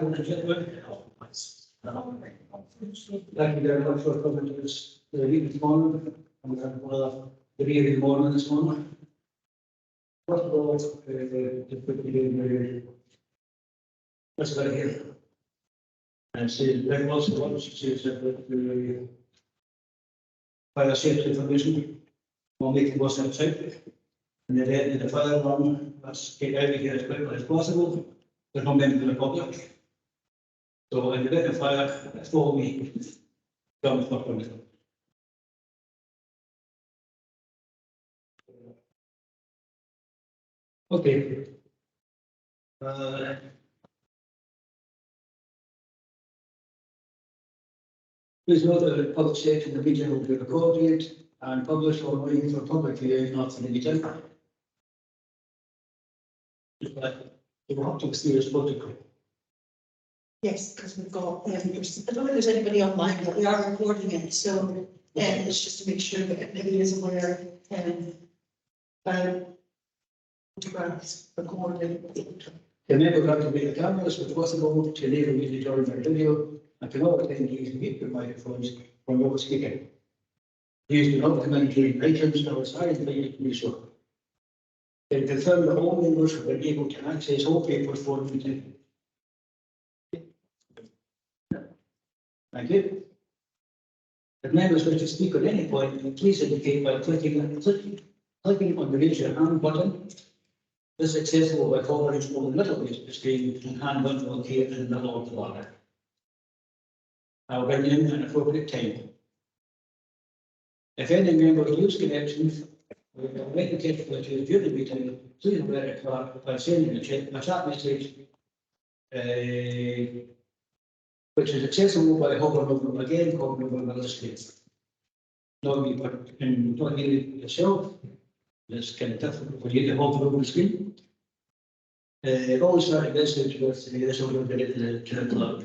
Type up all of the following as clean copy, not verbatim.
Thank you very much for coming to this meeting this morning. And the meeting this morning this morning. First of all, just quickly let's go here. And see, there was one she said that the fire safety information will make it more safe. And then the fire alarm, let's get out of here as quickly as possible. There's no member of the public. So in the event of fire, follow me. Come with my permission. Okay. Please note that the public safety in the meeting will be recorded and published online for public viewing after the meeting. You will have to see this protocol. Yes, because we've got, I don't know if there's anybody online, but we are recording it, so it's just to make sure that everybody is aware photographs recorded. The member have to make the cameras if possible to enable you to join their video and can all attendees mute their microphones when you're speaking. Please do not comment during items or silent to do so. Then confirm that all members have been able to access all papers for the meeting. Thank you. If members wish to speak at any point, please indicate by clicking on the raise your hand button. This is accessible by hovering over the middle of the screen and hand button will appear in the middle of the bar. I will bring in an appropriate time. If any member lose connection, we will make the capability during the meeting, please alert the clerk by sending a chat message, which is accessible by hovering over the middle screen. Not me, but not you yourself. It's kind of difficult for you to hover over the screen. Always start a message with this order to the clerk.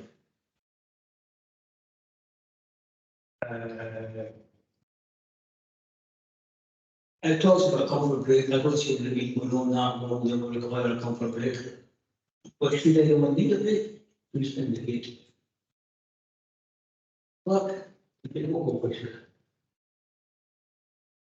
It talks about comfort break. I don't see the need we're on that long, we're going to require a comfort break. But should anyone need a break, please indicate. Look, the local question.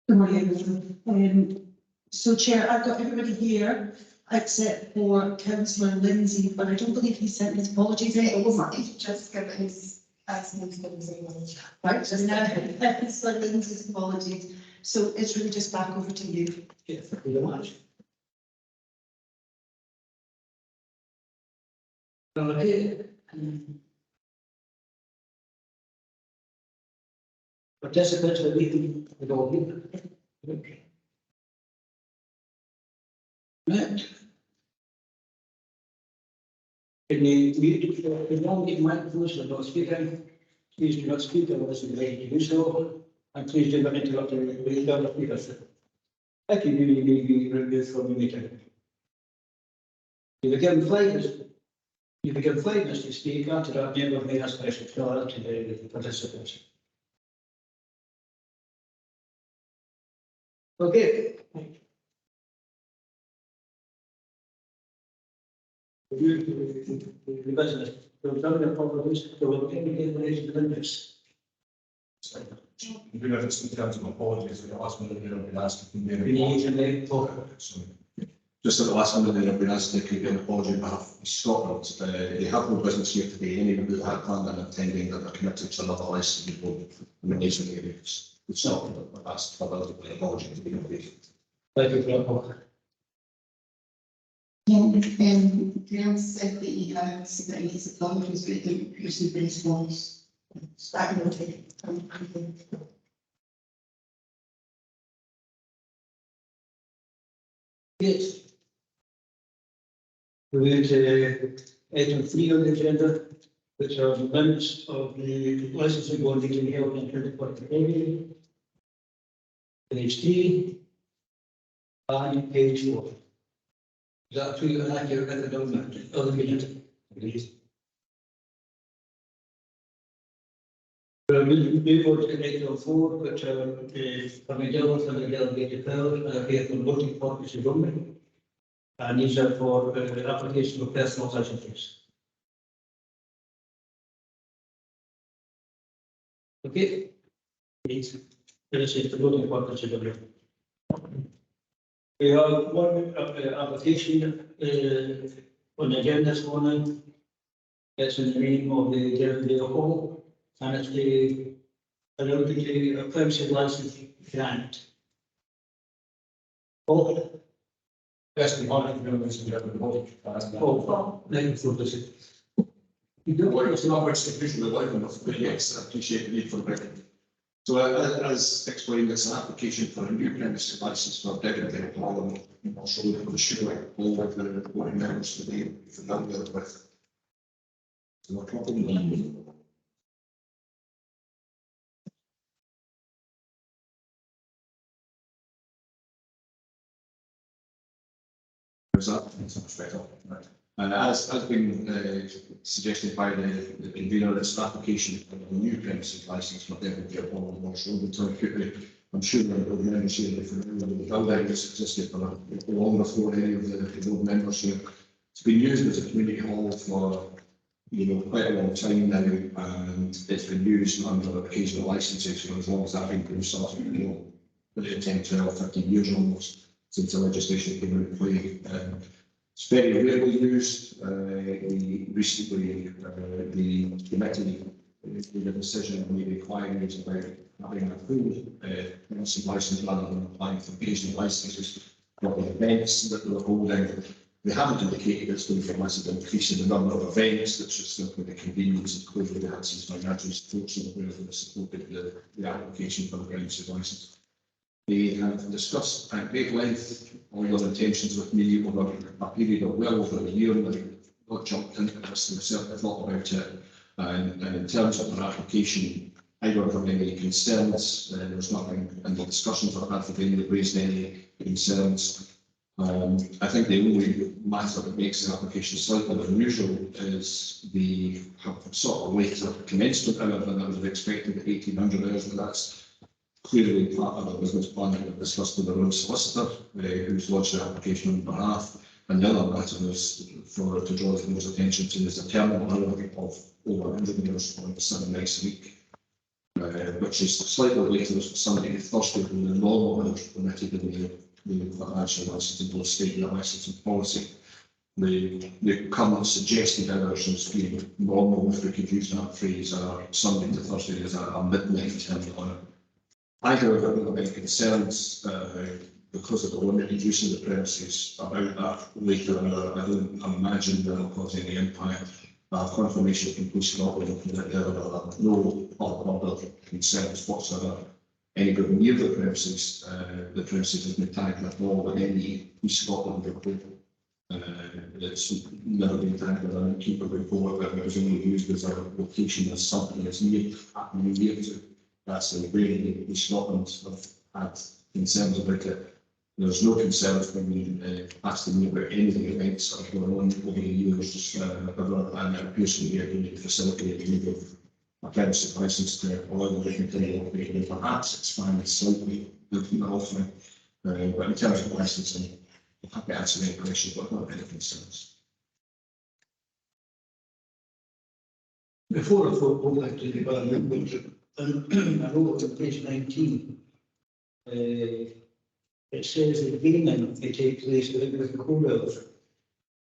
Good morning, everyone. So, Chair, I've got everybody here except for Councillor Lindsay, but I don't believe he sent his apologies in. He's just given his Right, so now Councillor Lindsay's apologies. So it's really just back over to you. Yeah, thank you very much. Okay. Participants are leaving the building. Okay. Right. Can you mute the non-mute microphones when not speaking? Please do not speak unless you're ready to do so. And please do not interrupt the other speakers. If you really need to be removed from the meeting. You begin 5 minutes to speak. After that, member may ask questions to the participants. Okay. The business. The government problems. The working in relation to business. You do have some terms of apologies at the last minute, they've been asked to convey. Just at the last minute, they've been asked to convey an apology on behalf of Scotland. They have no business here today. Anyone who had planned on attending that are committed to another lesson in the nation areas. It's not asked for an apology to be conveyed. Thank you for Graham said that he had submitted his apologies, but he didn't receive the response. That will take Yes. We move to item 3 on the agenda, which are the limits of the licensing board meeting held on 20.30. Page 3 and page 4. Is that true and accurate at the document? Other minute, please. Move on to item 4, which are from the delegate and the delegated powers here for voting purposes only. And these are for application of personal licenses. Okay? Please, finish it, voting for consideration. We have one application on the agenda this morning. It's in the name of the Derby Hall, and it's the a premises license grant. Oh, Yes, the audit members and the board. thank you for this. You do what it's not much sufficient like enough, but yes, I appreciate the need for the record. So as explained, it's an application for a new premises license for Devonshire Hall, and I'll show you the showing all of the board members today, if you're familiar with. No problem. Is that? That's much better. Right. And as been suggested by the convener, it's an application for a new premises license for Devonshire Hall and Marsh Road. I'm sure the board members here are familiar with the building that's existed for long before any of the board members here. It's been used as a community hall for quite a long time now, and it's been used under occasional licenses for as long as I've been started, 10, 12, 15 years almost since the legislation came into play. It's very rarely used. We recently, the committee made a decision on the inquiries about having a full premises license rather than applying for occasional licenses for the events that we're holding. They haven't indicated it's going to be a massive increase in the number of events. That's just simply the convenience of clearly the answers financial support, so where they supported the application for the premises license. They have discussed at great length all your intentions with me over a period of well over a year. They've not jumped into this, they've certainly thought about it. And in terms of their application, I don't have any concerns. There's nothing in the discussions I've had with them that raised any concerns. I think the only matter that makes the application slightly unusual is the sort of later commencement hour than I would have expected at 1800 hours, but that's clearly part of a business plan that we've discussed with our own solicitor, who's lodged the application on behalf. And the other matter is to draw the most attention to is a terminal hour of over 100 hours on 7 nights a week, which is slightly later Sunday to Thursday than the normal hours permitted in the financial licensing both state and licensing policy. The current suggested hours as being normal, if we could use that phrase, are Sunday to Thursday is a midnight terminal hour. I, however, don't have any concerns because of the limited use of the premises about that later. I don't imagine that will cause any impact. Confirmation from Police Scotland that there are no other concerns whatsoever. Anybody near the premises has been tagged at all with any Police Scotland report. It's never been tagged with a keeper report, but it was only used as a location as something that's happening near to. That's the way the Scotland have had concerns about it. There's no concerns when we asking me about any of the events that have gone on over the years, and it appears to be a good facility to move a premises license to allow them to continue operating and perhaps expand slightly the offering. But in terms of licensing, I'm happy to answer any questions, but not any concerns. Before I go back to the I wrote on page 19. It says that gaming may take place within the code of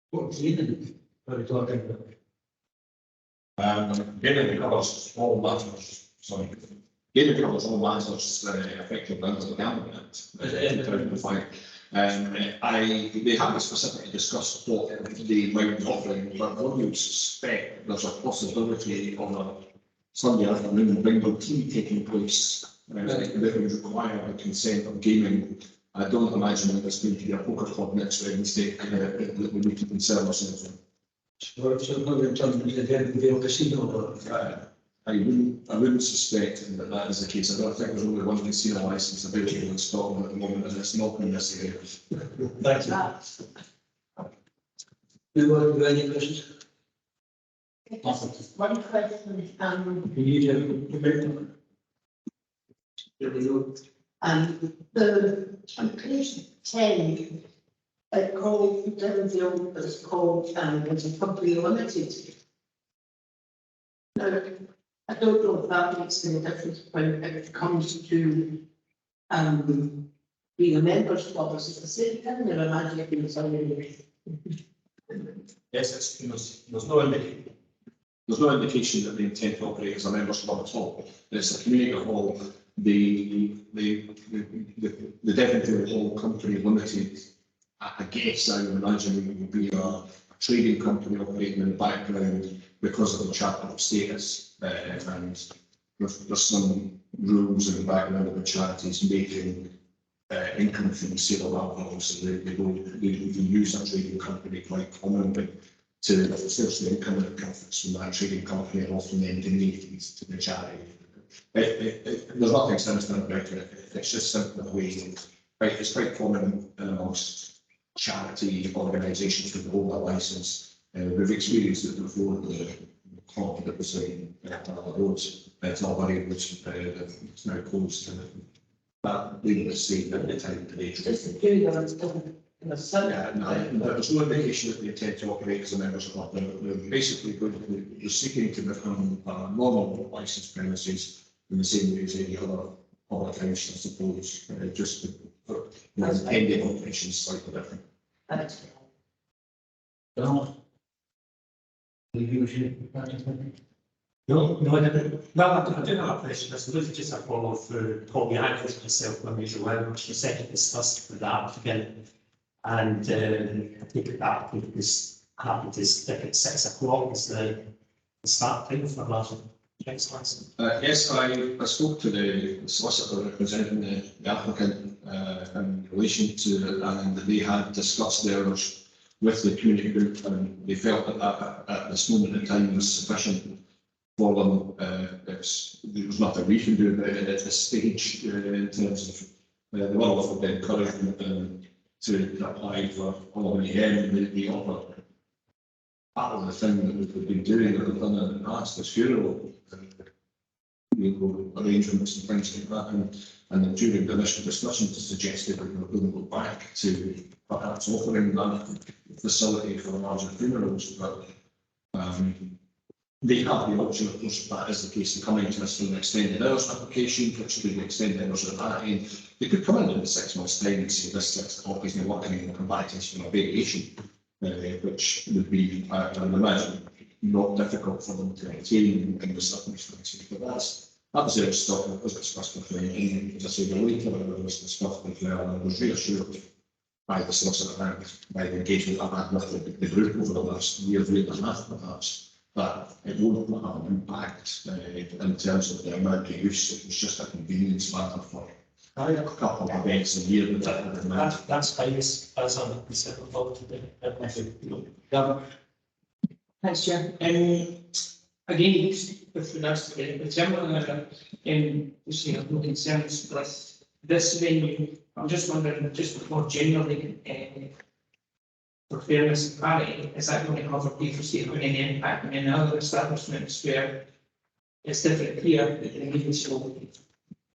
what gaming are we talking about? Gaming covers all matters. Sorry. Gaming covers all matters affected under the Gambling Act in 2005. They haven't specifically discussed what they might be offering, but one would suspect there's a possibility of a Sunday afternoon bingo tea taking place that would require the consent of gaming. I don't imagine that there's going to be a poker club next Wednesday that we need to concern ourselves with. So not in terms of the casino. I wouldn't suspect that is the case. I don't think there's only one casino license available in Scotland at the moment, and it's not in this area. Thank you. Do any questions? Just one question, You need to. on page 10, it called Devonville, it's called, it's a company limited. Now, I don't know if that makes any difference when it comes to, being a member's club, as the same thing, or imagine if it's somebody. Yes, there's no indication. There's no indication that they intend to operate as a members club at all. It's a community hall. The Devonshire Hall Company Limited, I guess I would imagine it would be a trading company operating in the background because of the charitable status. And there's some rules in the background of the charities making income from the sale of alcohol, so they use a trading company quite commonly to source the income that profits from that trading company and often then donated to the charity. There's nothing sinister about it. It's just simply a way. It's quite common amongst charity organisations with the holder licence. We've experienced it before. The club that was in Roads, it's not very good. It's now closed. But we will see at the time today. Just doing that in a certain. Yeah, no, there's no indication that they intend to operate as a members club. They're basically going to, you're seeking to become normal licensed premises in the same way as any other public house, I suppose. Just the intended operation is slightly different. That's No. No, I didn't. Well, I do have a question. I suppose it's just a follow through Paul Bianco's myself when we were she said to discuss with that again. And I think that was happened is stick at 6 o'clock is the start time for that next lesson. Yes, I spoke to the solicitor representing the applicant in relation to it, and they had discussed the hours with the community group, and they felt that at this moment in time was sufficient for them. There was nothing we can do about it at this stage in terms of the one of the encouragement to apply for 11 AM. The other part of the thing that we've been doing that we've done in the past is funeral arrangements and things like that. And during the initial discussions, it suggested that we were going to go back to perhaps offering that facility for larger funerals, but they have the option, of course, if that is the case, of coming to us with an extended hours application, which could extend hours at that end. They could come in 6 months' time and say this 6 o'clock isn't working and come back to us with a variation, which would be, I would imagine, not difficult for them to attain in the circumstances. But that was their stuff that was discussed with them. And as I say, the later it was discussed with them, and I was reassured by the solicitor and by the engagement I've had with the group over the last year and a half, perhaps, that it won't have an impact in terms of the amount of use. It was just a convenience matter for a couple of events a year. That's fine as I'm concerned about today. Thanks, Chair. Again, with regards to the general, you see, no concerns with this venue. I'm just wondering, just more generally, for fairness and clarity, is that going to cover people having any impact on any other establishments where it's different here, that the meeting so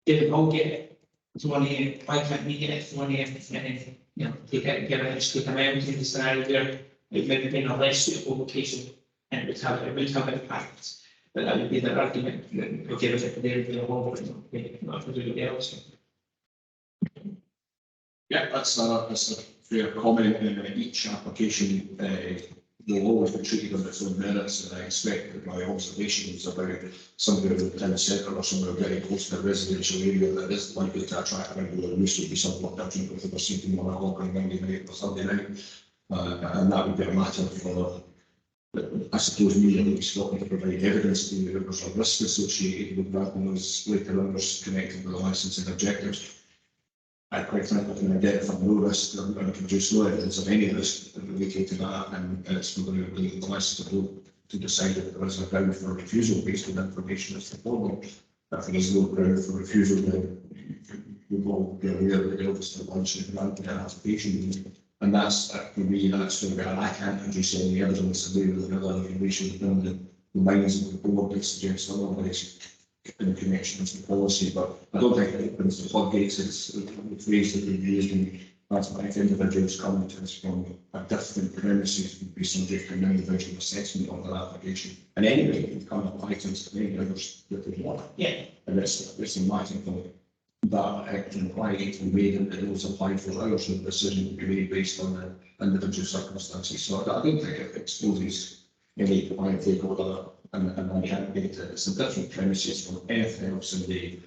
didn't all get it to 1 AM, why can't we get it to 1 AM, and then, you know, take it, give it, just take them out into the scenario where it might have been a less suitable location and it would have impact. But that would be the argument, okay, if it there would be a whole, not for everybody else. Yeah, that's a fair comment. Each application will always be treated on its own merits, and I expect that my observations about somewhere in the town centre or somewhere very close to a residential area that is likely to attract regular use would be somewhat different if they were sitting 1 o'clock on Monday night or Sunday night. And that would be a matter for, I suppose, me and Scotland to provide evidence to you that there's a risk associated with that, and those later others connected with the licensing objectives. I quite frankly can identify no risk and produce no evidence of any risk related to that, and it's for the licensed to decide if there is a ground for refusal based on information that's informed. If there is no ground for refusal, then you will be aware that the office of lunch and granted an application. And that's, for me, that's where I can't produce any evidence of the other information from the minds of the board that suggests otherwise in connection with the policy. But I don't think it opens the floodgates. It's the phrase that we've used in That's why if individuals coming to us from a different premises would be subject to an individual assessment of their application. And anyway, you can apply to us to any others that they want. Yeah. And it's a matter of that inquiry to be made and those applied for hours, so the decision to be made based on the individual circumstances. So I don't think it exposes any point they go there and I can't get it. It's a different premises from anything else in the,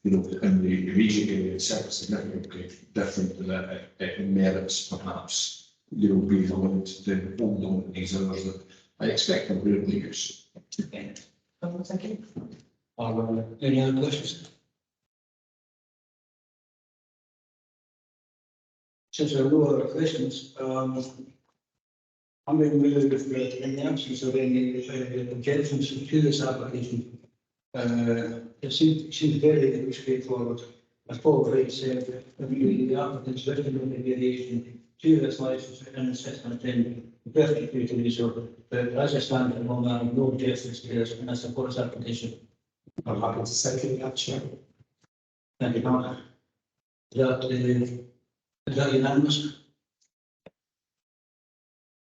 you know, in the region area. It's significantly different that it merits perhaps, you know, being allowed to hold on to these hours that I expect them to use. Thank you. Any other questions? Since there are no other questions, I'm going to move in the absence of any objections to this application. It seems very straightforward. As Paul already said, the applicant's recommended variation to this license and assessment in the perfect way to do so. But as I stand at the moment, I have no objections to this and I support this application. I'm happy to second that, Chair. Thank you, Mark. Is that unanimous?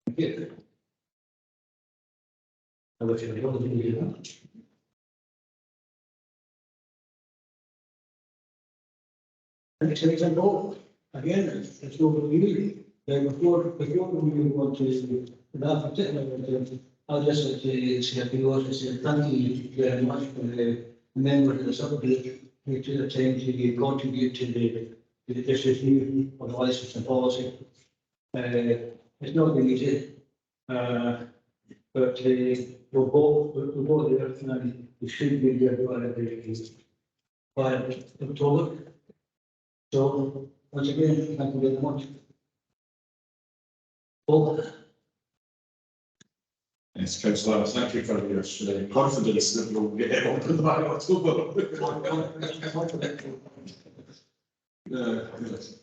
Thank you. I wish I could do that. Next example, again, it's over to you. Before we move on to that particular, I'll just like to say a few words to say thank you very much for the members of the subgroup who took the time to contribute to this review of the licensing policy. It's not been easy, but we're both there and we should be there by October. So, once again, thank you very much. Paul? Yes, Councillor, thank you for your confidence that we'll get it open by October.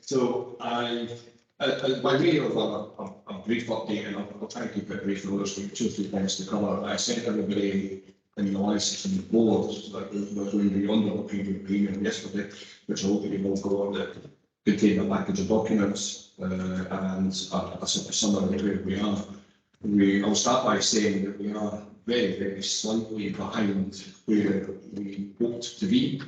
So by way of a brief update, and I'll try to keep it brief for those 2 or 3 points to cover. I sent everybody in the licensing board that we're going beyond the previous agreement yesterday, which I hope you will go on that contain a package of documents and a summary of where we are. I'll start by saying that we are very, very slightly behind where we hoped to be.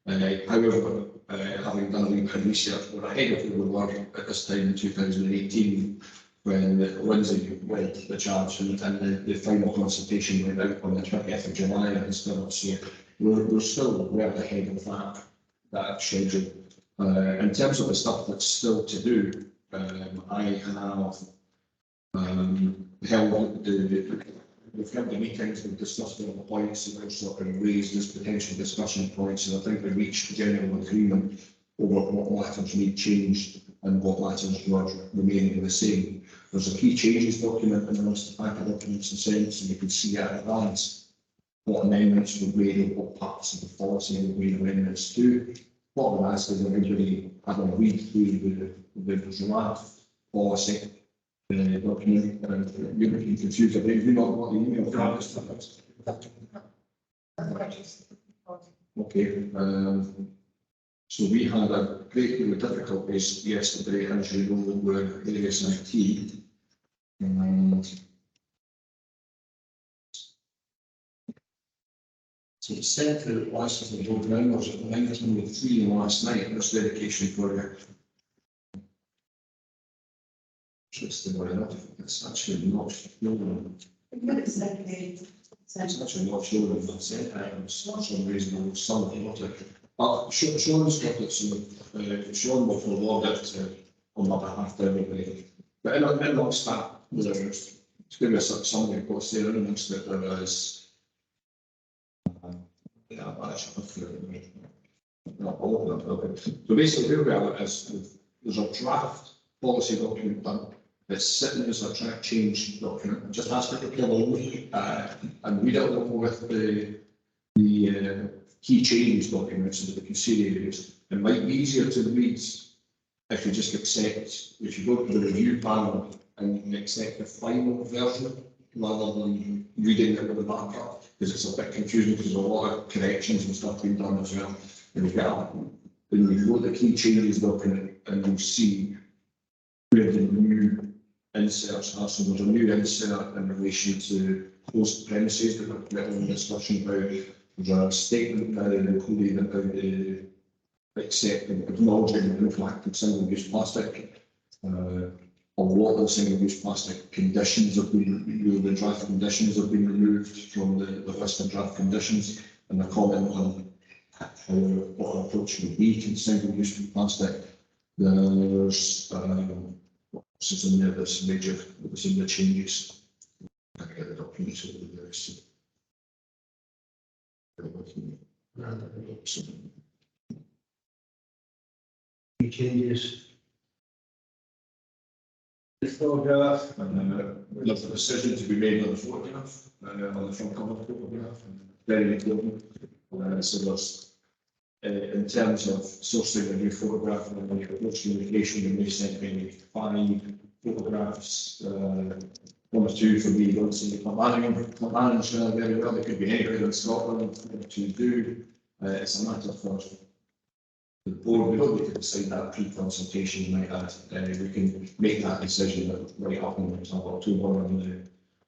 However, having done a wee bit of research, we're ahead of where we were at this time in 2018 when Lindsay led the charge and the final consultation went out on the 20th of July and still. So we're still well ahead of that schedule. In terms of the stuff that's still to do, I have we've held the meetings, we've discussed all the points and also raised as potential discussion points, and I think we reached general agreement over what matters need changed and what matters were remaining the same. There's a key changes document in the list of packet documents and sense, and you can see at a glance what amendments were made and what parts of the policy were made amendments to. What I'm asking is everybody had a read through the draft policy document, and you're looking confused. I think you know what the email draft is. Okay. So we had a great deal of difficulties yesterday, as you know, with various IT. So it's sent to licensing board members at minus number 3 last night. That's dedication for you. It's actually not showing. It's actually not showing in the set items for some reason. Or something not it. Sean's got it, so Sean will forward it on my behalf to everybody. But in long start, there's going to be something of course there amongst that there is. Yeah, not all of them. Okay. So basically, where we are is there's a draft policy document done. It's sitting as a track change document. It just has to be along and read it along with the key changes document so that we can see the areas. It might be easier to read if you just accept, if you go to the review panel and accept the final version rather than reading it with the markup, because it's a bit confusing because there's a lot of corrections and stuff being done as well. And you go to the key changes document and you'll see creating new inserts. So there's a new insert in relation to closed premises that we're having a discussion about. There's a statement now including about the accepting, acknowledging the impact of single-use plastic. A lot of single-use plastic conditions have been, the draft conditions have been removed from the list of draft conditions, and the comment on how what our approach would be to single-use plastic. There's this is in there, there's major, there's in the changes. I can get the documents over there. So. Any changes? The photograph. There's a decision to be made on the photograph, on the front cover photograph, very important. So there's, in terms of sourcing a new photograph and the approach communication, we may send maybe 5 photographs, 1 or 2 for me, don't see Clackmannanshire very well, it could be anywhere in Scotland to do. It's a matter for the board, we don't need to decide that pre-consultation like that. We can make that decision right up in October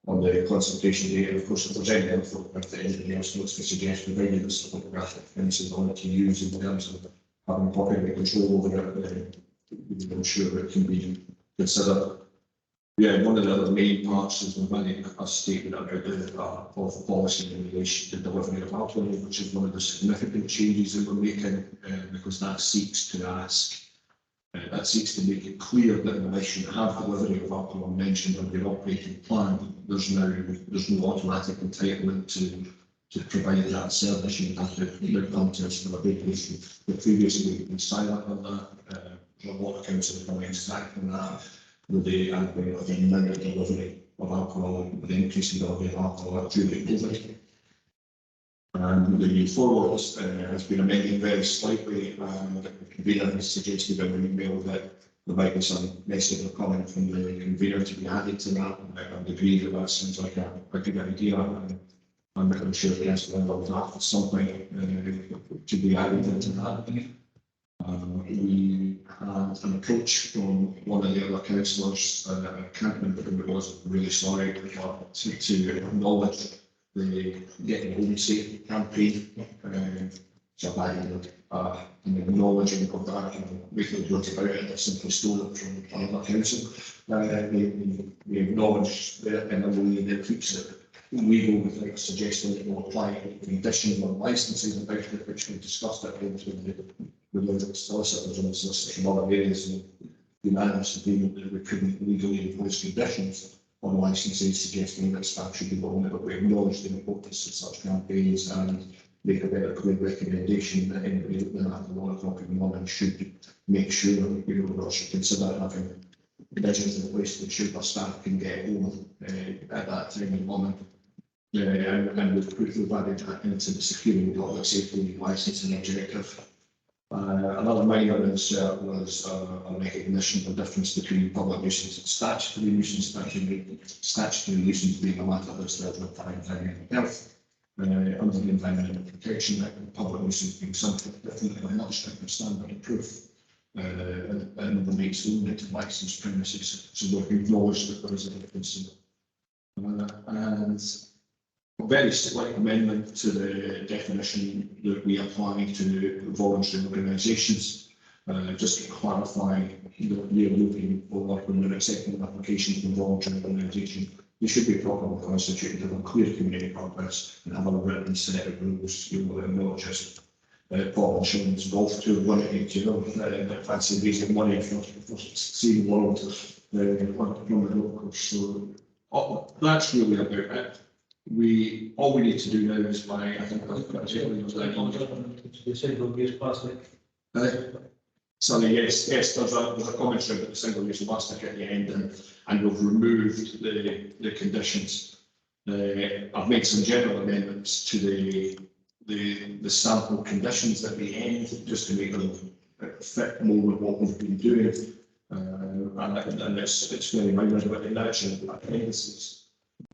on the consultation day. And of course, if there's any other photograph that anybody else wants to suggest, provided this photographic fences on to use in terms of having copyright control over it, I'm sure it can be considered. Yeah, one of the other main parts is we're running a statement about the of policy in relation to delivery of alcohol, which is one of the significant changes that we're making, because that seeks to ask, that seeks to make it clear that in relation to have delivery of alcohol mentioned on the operating plan, there's no automatic entitlement to provide that service. You have to come to us for a big issue. But previously we've been silent on that. A lot of councils have come exactly on that. With the advent of the amended delivery of alcohol, with the increase in delivery of alcohol during COVID. And the forward has been amended very slightly. The convener has suggested in an email that there might be some message or comment from the convener to be added to that. I would agree that that sounds like a good idea. I'm sure the rest of them that at some point to be added into that. We had an approach from one of the other councillors, I can't remember who it was, I'm really sorry, to acknowledge the Getting Home Safe campaign. So by an acknowledgement of that, making words about it, I simply stole it from another council. We acknowledge that in a way that keeps it legal without suggesting it will apply conditions on licences about it, which we discussed at length with the solicitors and the solicitors from other areas, and unanimous agreement that we couldn't legally impose conditions on licences, suggesting that staff should be on it, but we acknowledge the importance of such campaigns and make a very clear recommendation that anybody that then after 1 o'clock in the morning should make sure or should consider having measures in place to ensure our staff can get home at that time in the morning. And we've added that into the securing public safety licensing objective. Another minor insert was a recognition of the difference between public nuisance and statutory nuisance. Statutory nuisance being a matter that's dealt with by environmental health. Under the Environmental Protection Act, public nuisance being something different and a much different standard of proof. And relates only to licensed premises. So we've acknowledged that there is a difference. And a very slight amendment to the definition that we apply to voluntary organisations, just to clarify that we are looking for, when we're accepting an application from a voluntary organisation, they should be properly constituted, have a clear community purpose, and have a written set of rules, not just Paul and Sean's golf tour limited, fancy raising money for seeing the world from the locals. So that's really about it. All we need to do now is by, I think the single-use plastic. Sorry, yes, there's a commentary about the single-use plastic at the end, and we've removed the conditions. I've made some general amendments to the sample conditions at the end, just to make them fit more with what we've been doing. And it's very minor, but in actual appendices,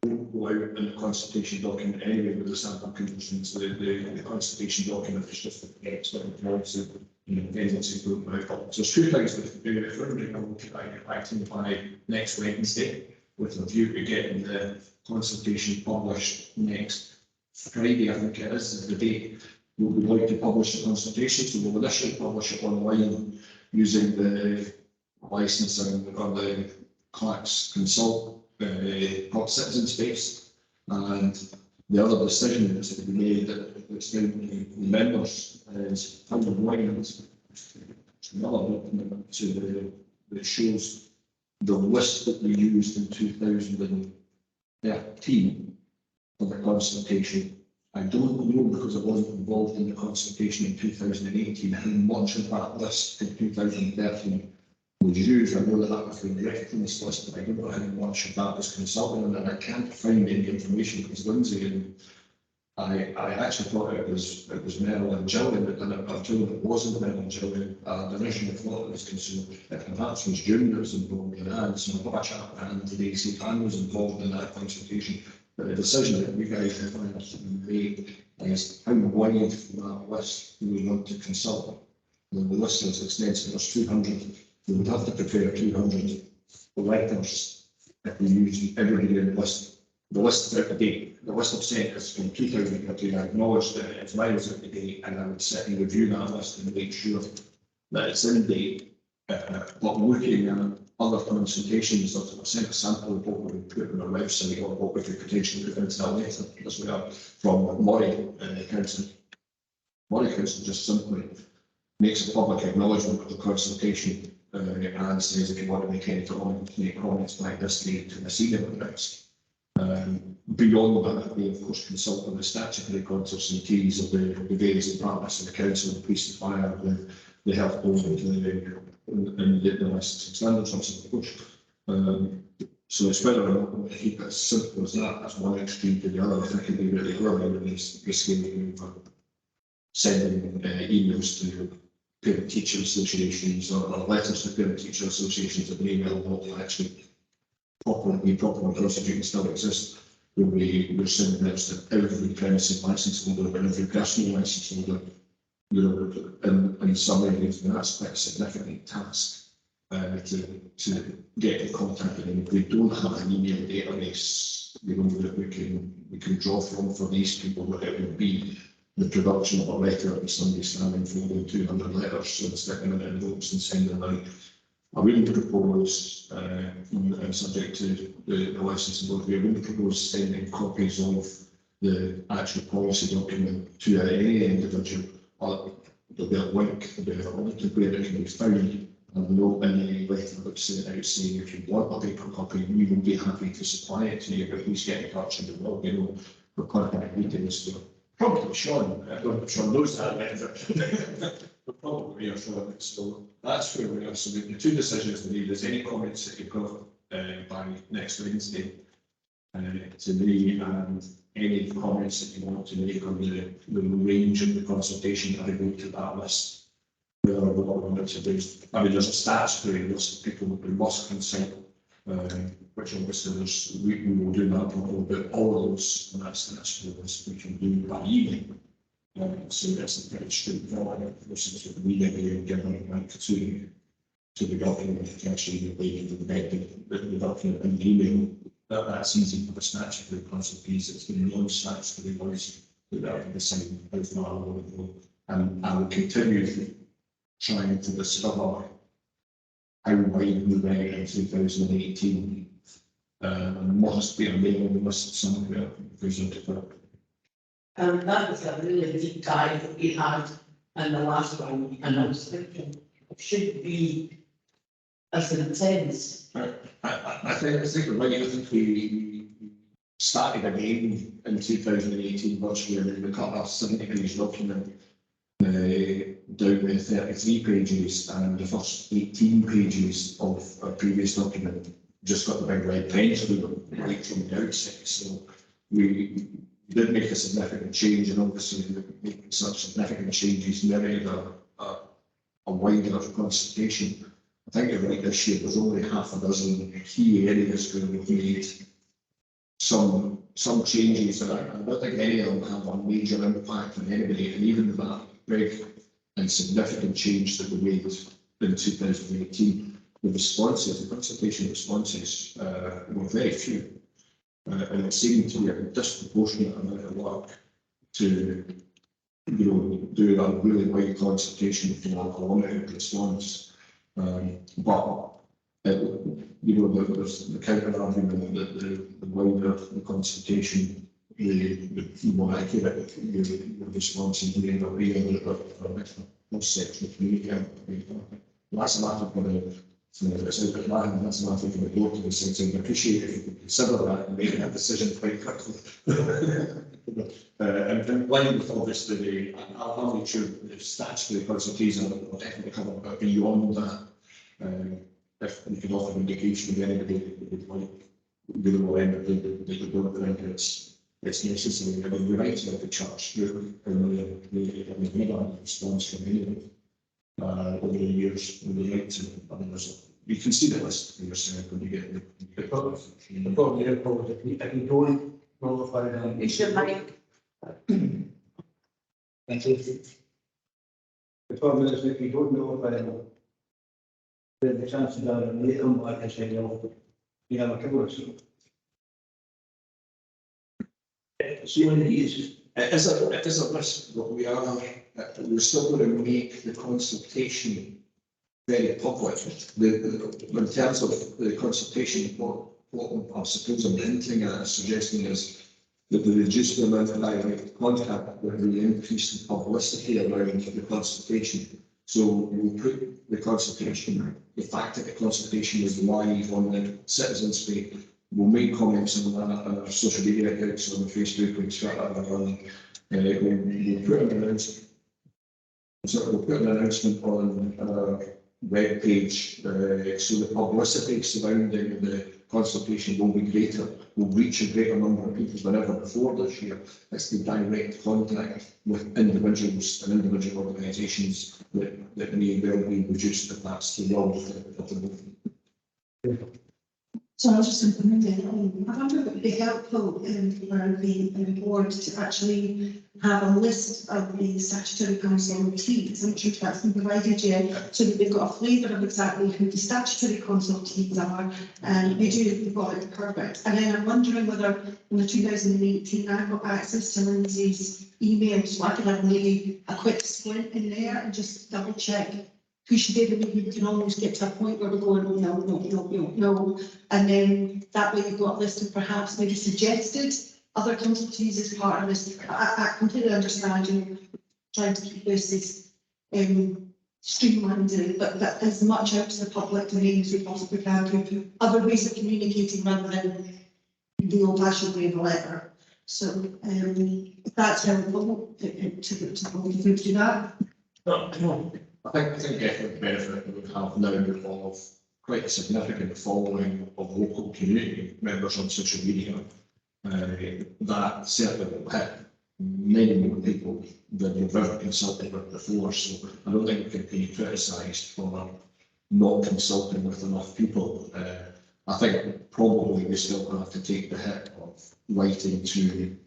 go out in the consultation document anyway with the sample conditions. The consultation document is just the next policy and tendencies don't move up. So there's two things that we do. If everybody can look at it acting by next Wednesday with a view to getting the consultation published next Friday, I think it is the date we would like to publish the consultation. So we'll initially publish it online using the licensing or the Clacks Consult citizen space, and the other decision that's to be made that's down to the members is how the lines another document that shows the list that we used in 2013 for the consultation. I don't know, because I wasn't involved in the consultation in 2018, how much of that list in 2013 was used. I know that was the reference list, but I don't know how much of that was consulted on, and I can't find any information because Lindsay and I actually thought it was Merrill and Gillian that done it, but I'm told it wasn't Merrill and Gillian. I originally thought it was consumed. It perhaps was June that was involved in that, so I've got a chat with Anne today, see if Anne was involved in that consultation. But the decision that we guys have made is how wide from that list do we want to consult. And the list is extensive, there's 200. We would have to prepare 200 letters if we use everybody in the list. The list is out of date. The list I've sent is from 2013. I acknowledge that it's miles out of date, and I would sit and review that list and make sure that it's in date. But looking at other consultations, I've sent a sample of what we would put on our website or what we could potentially put into that letter as well from Murray Council. Murray Council just simply makes a public acknowledgement of the consultation and says if you want to make any comments by this date to the senior limits. Beyond that, we of course consult with the statutory consultancies of the various departments of the council, the police and fire, the health board, and the licensing standards office, of course. So it's whether or not we keep it as simple as that, as one extreme to the other. I think it'd be really early in this game for sending emails to parent teacher associations or letters to parent teacher associations that may well not actually properly constituted still exist. We're sending letters to every premises licence holder and every personal licence holder. You know, in some areas, and that's quite a significant task to get in contact with them. If we don't have an email database, you know, that we can draw from for these people, what it would be the production of a letter of somebody standing for 200 letters, so sticking them in envelopes and sending them out. I wouldn't propose, subject to the licensing board, we wouldn't propose sending copies of the actual policy document to any individual. There'll be a link, there'll be a link to where it can be found, and no in any letter that's sent out saying if you want a paper copy, we will be happy to supply it to you, but please get in touch and we'll, you know, for contact details. So probably Sean, I don't know if Sean knows that, but probably are Sean. So that's where we are. So the two decisions we need is any comments that you've got by next Wednesday to me, and any comments that you want to make on the range of the consultation that I go to that list. Whether or not we want to do, I mean, there's a statutory list of people that we must consult, which obviously we will do that probably, but all of those, and that's the list we can do by email. So that's a very straightforward process with the email and getting it back to the document, actually the document in the email. That's easy for the statutory consultees. It's been non-statutory ones that are the same as well. And I will continue trying to discover how wide we went in 2018. Must be a mailing list somewhere presented. That was a really deep dive that we had in the last one, and I was thinking it should be as intense. I think you're right. I think we started again in 2018 virtually, and we cut our 70-page document down to 33 pages, and the first 18 pages of our previous document just got the big red pen through them right from the outset. So we did make a significant change, and obviously making such significant changes merited a wider consultation. I think you're right, this year there's only half a dozen key areas where we've made some changes, and I don't think any of them have a major impact on anybody, and even that big and significant change that we made in 2018, the responses, the consultation responses were very few, and it seemed to be a disproportionate amount of work to do a really wide consultation for a limited response. But there's the counter argument that the wider the consultation, the more accurate your response is being a section of community. That's a matter for that's a matter for the board to decide. So I appreciate if you could consider that and make that decision quite quickly. And in line with obviously I'll make sure the statutory consultation will definitely come up beyond that. If you could offer an indication of anybody that would like the low end of the don't think it's necessary. I mean, we're right about the charge through, and we've never had a response from anyone over the years. We like to, I mean, you can see the list for yourself when you get the problem here, if you don't notify them. It's your mic. Thank you. The problem is if you don't notify them, then the chances are that they come back and say, no, you have a cover. So when it is. It is a risk, but we're still going to make the consultation very public. In terms of the consultation, what I suppose I'm hinting at, suggesting is that we reduce the amount of direct contact with the increase in publicity around the consultation. So we put the consultation, the fact that the consultation is live on the Citizens Page. We'll make comments on that on our social media accounts, on Facebook and Twitter, and we'll put an announcement. So we'll put an announcement on our web page, so the publicity surrounding the consultation will be greater. We'll reach a greater number of people than ever before this year. It's the direct contact with individuals and individual organisations that may well be reduced, if that's the role of the movement. So I was just implementing, I wonder if it would be helpful for the board to actually have a list of the statutory consultees. I'm sure that's been provided yet, so that we've got a flavour of exactly who the statutory consultees are. And we've got it perfect. And then I'm wondering whether in the 2018 I got access to Lindsay's email, so I could have maybe a quick squint in there and just double check who she did, and we can almost get to a point where we're going, no. And then that way you've got a list of perhaps maybe suggested other consultees as part of this. I completely understand you trying to keep this as streamlined, but as much out to the public domain as we possibly can to other ways of communicating rather than the old-fashioned way of a letter. So if that's helpful to do that. No. I think the benefit that we have now of quite a significant following of local community members on social media, that certainly will hit many more people than we've ever consulted with before. So I don't think we can be criticised for not consulting with enough people. I think probably we still have to take the hit of writing to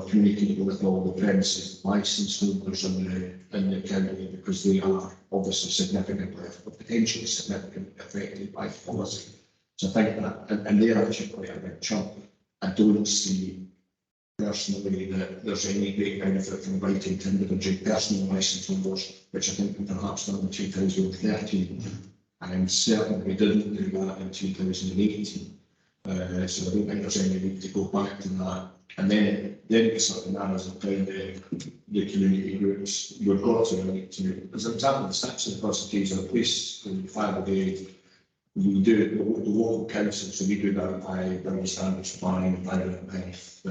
communicating with all the premises licence holders in the county, because they are obviously significantly, potentially significantly affected by policy. So I think that, and they're actually quite a big chunk. I don't see personally that there's any great benefit from writing to individual personal licence holders, which I think we perhaps done in 2013. And I'm certain we didn't do that in 2018. So I don't think there's any need to go back to that. And then it sort of narrows it down the community groups. We've got to relate to, as an example, the statutory consultation in place in the fire brigade. We do it, the local council, so we do that by building standards, planning, private health,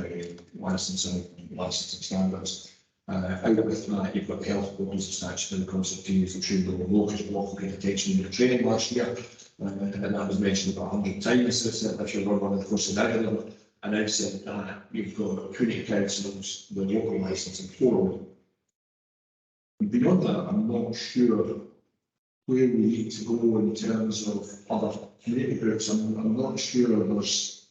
licensing standards. Out with that, you've got the health boards, the statutory consultations, I'm sure the local paid attention in the training last year, and that was mentioned about 100 times if you're on one of the courses regular. And outside that, you've got community councils, the local licensing forum. Beyond that, I'm not sure where we need to go in terms of other community groups. I'm not sure there's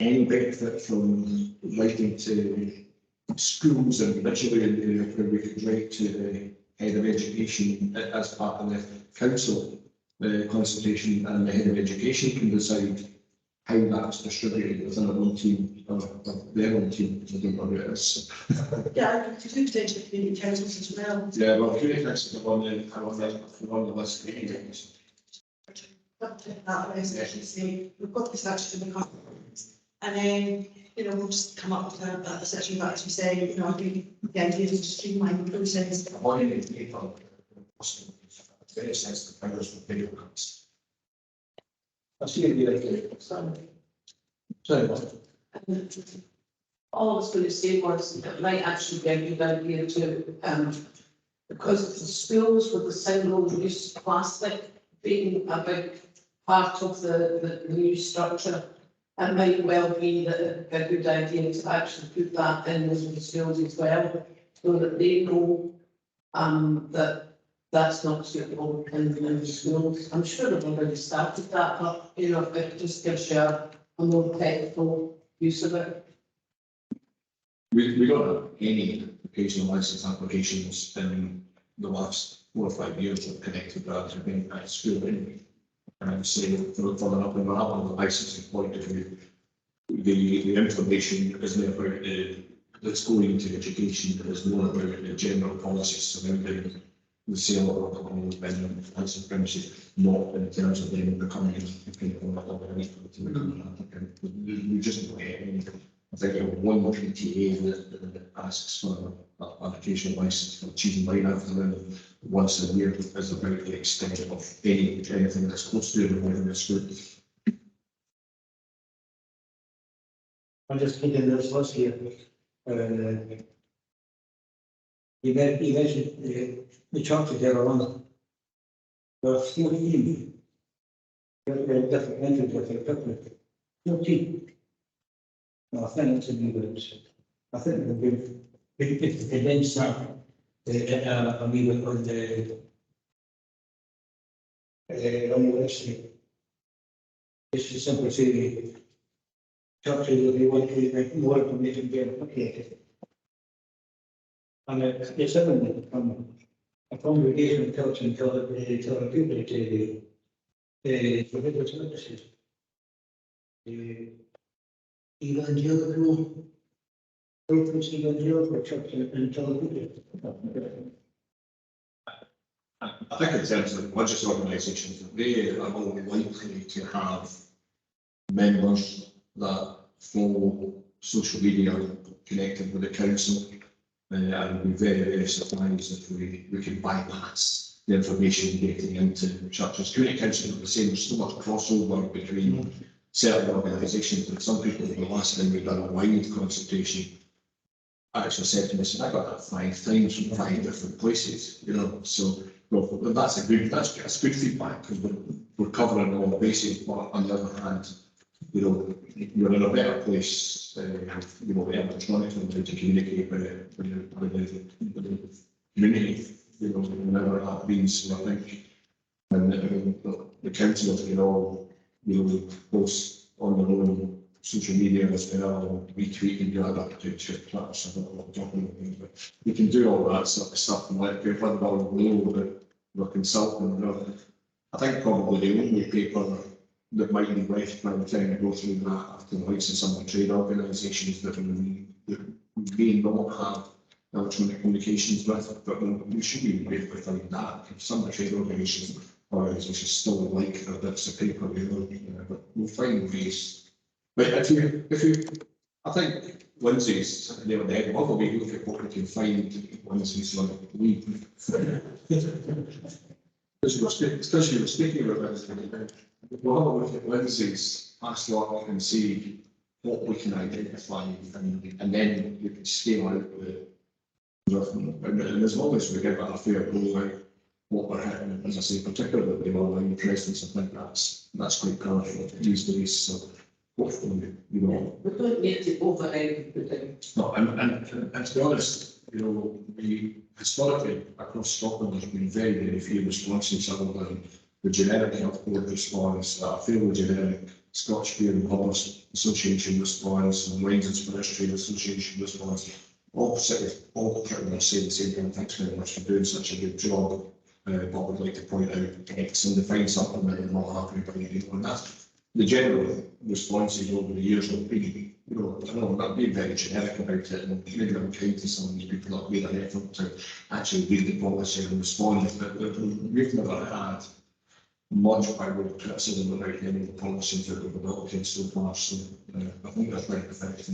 any benefit from writing to schools and literally in the area where we could write to the head of education as part of the council consultation, and the head of education can decide how that's distributed within our own team or their own team. I don't know who it is. Yeah, I could do potentially community councils as well. Yeah, well, community councils are on the list. That resolution say, we've got this action to become. And then, you know, we'll just come up with a section that actually say, you know, I think the idea is to streamline the process. Avoiding people, it's very sensitive powers with video comes. I see it. Sorry, what? All I was going to say was it might actually be a good idea to, because the schools with the single-use plastic being a big part of the new structure, it might well be that it'd be a good idea to actually put that in with the schools as well, so that they know that that's not suitable in the schools. I'm sure they've already started that, but you know, it just gives you a more technical use of it. We don't have any occasional license applications in the last 4 or 5 years that connected that to being at school anyway. And I would say for up and up on the licensing point of view, the information isn't about that's going into education, but it's more about the general policies surrounding the sale of alcohol and licensed premises, not in terms of them becoming we just don't get any. I think you have one PTA that asks for an occasional license for cheese and wine after them once a year is about the extent of anything that's close to it within the school. I'm just keeping this list here. You mentioned the churches there around. There are 14 different entries with their picnic. 14. No, I think it's a new list. I think we've condensed that. I mean, on the list. It's just simply say churches that they want to make more information get applicated. And it's everything from a congregation of church until the people to the religious services. Evangelical, evangelical church until the people. I think in terms of religious organisations, they are more likely to have members that follow social media connected with the council. And I would be very, very surprised if we could bypass the information getting into churches. Community council are the same, there's so much crossover between certain organisations, but some people, the last time we've done a wide consultation, actually said to me, I got that 5 times from 5 different places, you know, so well, that's good feedback, because we're covering all the bases, but on the other hand, you know, you're in a better place, you know, electronically to communicate with the community, you know, whenever that means. So I think, and the councillors can all, you know, post on their own social media as well, retweet and do that to Twitter, but we can do all that sort of stuff and let people know that we're consulting. I think probably the only paper that might be left by the time we go through that after the likes of some of the trade organisations that we may not have electronic communications with, but we should be able to find that. If some of the trade organisations still like their bits of paper, but we'll find ways. But if you, I think Lindsay's the other day, we'll be looking at what we can find Lindsay's like leave. Because you were speaking about this, we'll have a look at Lindsay's past work and see what we can identify, and then you can scale out the. And as long as we get a fair go out what we're hitting, as I say, particularly the online presence, I think that's quite powerful these days. So hopefully, you know, We don't need to override everything. no, and to be honest, you know, we historically across Scotland there's been very few responses other than the generic health board response, a fairly generic Scotch Beer and Commerce Association response, and Wines and Spirits Trade Association response. All pretty much say the same thing. Thanks very much for doing such a good job. But would like to point out X and define something that they're not happy about. And that's the general responses over the years have been, I know, not being very generic about it, and maybe I'm kind to some of these people that made an effort to actually read the policy and respond. But we've never had much by way of criticism about any of the policies that we've adopted so far. So I think that's very effective.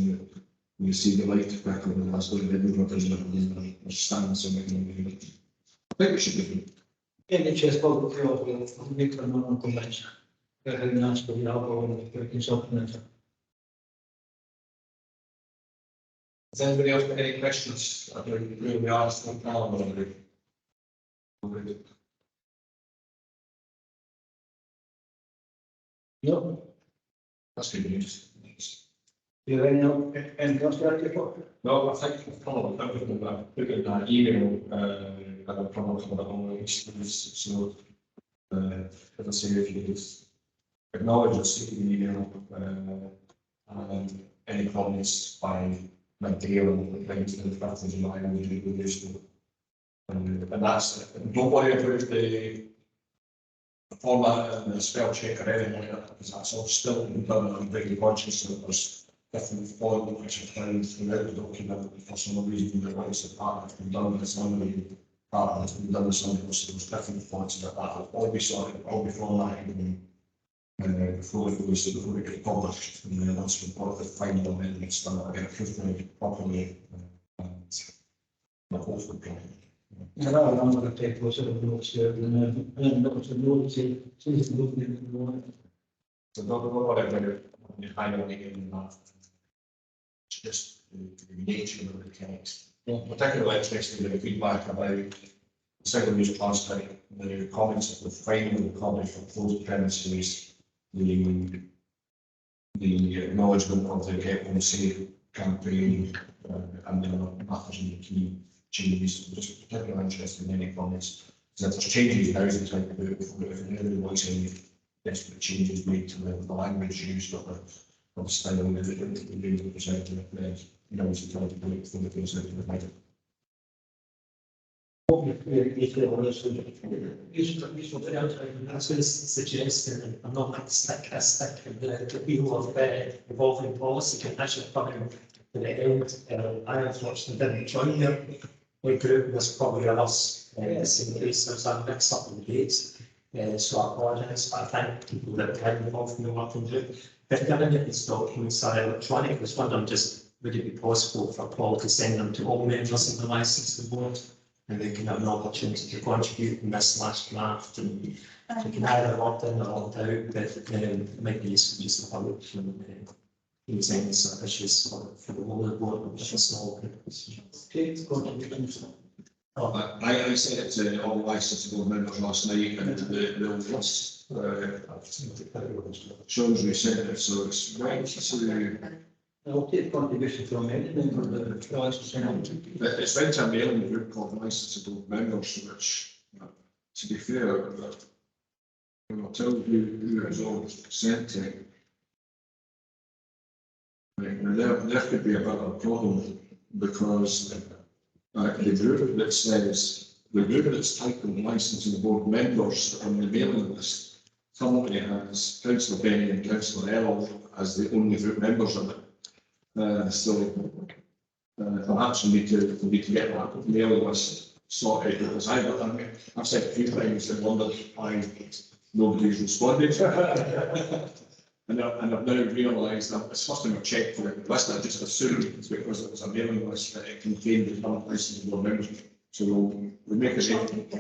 You see the light record in the last little bit of stands and everything. I think we should be. NHS public health will make a non-convention. And that's for the alcohol and the supplements. Has anybody else got any questions about where we are still now? No, That's good news. do you have any else to add to? No, I think we've covered everything that I put in that email, that I've probably covered all the issues. So, as I say, if you just acknowledge receipt of the email, and any comments by midday or things to the 5th of July, we do the useful. And that's it. Don't worry about the format and the spell check or anything like that, because that's all still been done. I'm very conscious that there's different font which are found throughout the document. For some reason, the rights of part has been done with somebody, part has been done with somebody, so there's different fonts that will all be sorted, all be formatted before it goes, before it gets published. And then once we've got the final amendments done, I'll get approved properly. And hopefully, And I'm going to take most of the notes here, and then notes and notes, see if you look at the one. so don't worry about the highlighting in that. It's just the nature of the text. Particularly interested in the feedback about single-use plastic, the comments of the final copy for closed premises, the acknowledgement of the Get Home Safe campaign, and the other matters in the key changes. Just particularly interested in any comments. So if there's changes now, it's like if anybody wants any desperate changes made to the language used or the style of the presenting, you know, it's trying to do it for the presenting of the I was going to suggest, and I'm not going to stick the wheel of evolving policy can actually come in to the end. I unfortunately didn't join the group. There's probably others in the same place. There's a mix up in the dates. So I apologise, but I thank people that have been involved in the working group. But given that these documents are electronic, I was wondering would it be possible for Paul to send them to all members of the licensing board? And they can have an opportunity to contribute in this last draft, and you can either opt in or opt out, but it might be useful just to have a look and use any sort of issues for the whole of the board, which is small group. I sent it to all licensed board members last night, and the list shows we sent it, so it's right to. I'll take contribution from anything from the It's right to a mailing group called licensed board members, which, to be fair, I'll tell you who it's all sent to. There could be a bit of a problem because the group that says, the group that's titled licensing board members on the mailing list currently has Councillor Benny and Councillor Errol as the only group members of it. So perhaps we need to get that mailing list sorted, because I've said a few times and wondered why nobody's responded. And I've now realised that it's first time I've checked for the list. I just assumed it's because it was a mailing list that it contained the current licensing board members. So we'll make a date.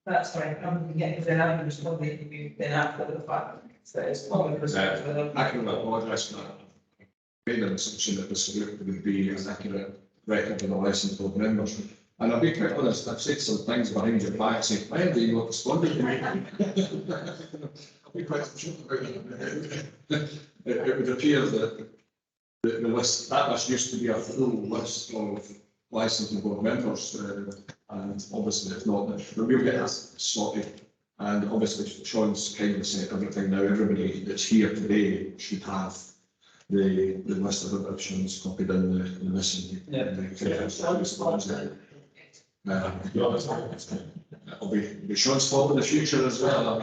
That's right, I'm getting the numbers, what they've been after the fact. So it's probably because. I can apologise for that. I made an assumption that this group would be an accurate record of the licensed board members. And I'll be quite honest, I've said some things behind your back saying, why have you not responded to me? I'll be quite sure about it. It would appear that the list, that list used to be a full list of licensing board members, and obviously if not, then we'll get that sorted. And obviously Sean's kind of said everything now, everybody that's here today should have the list of evictions copied in the missing. Yeah. It'll be Sean's fault in the future as well.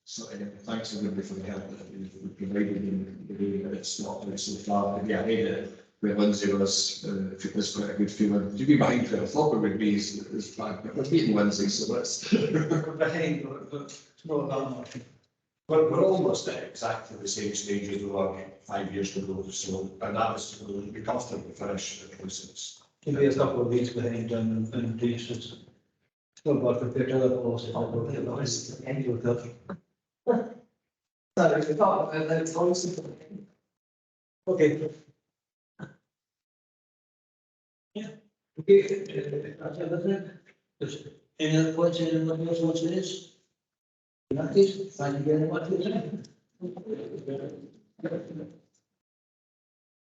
So, thanks everybody for the help that we've provided in the way that it's not been so far. But yeah, I think that where Lindsay was, it was quite a good feeling. To be behind where I thought we would be is bad, but we're beating Lindsay, so that's. We're behind, but it's not that much. We're almost at exactly the same stage as we were 5 years ago, so, and that was, we'll be comfortable finish at least. Maybe a couple of weeks behind and pieces. Still got compared to other policies. So if you thought about those policies. Okay. Yeah. Okay, that's everything. Is any other points anyone else wants to raise? In that case, thank you very much for your time.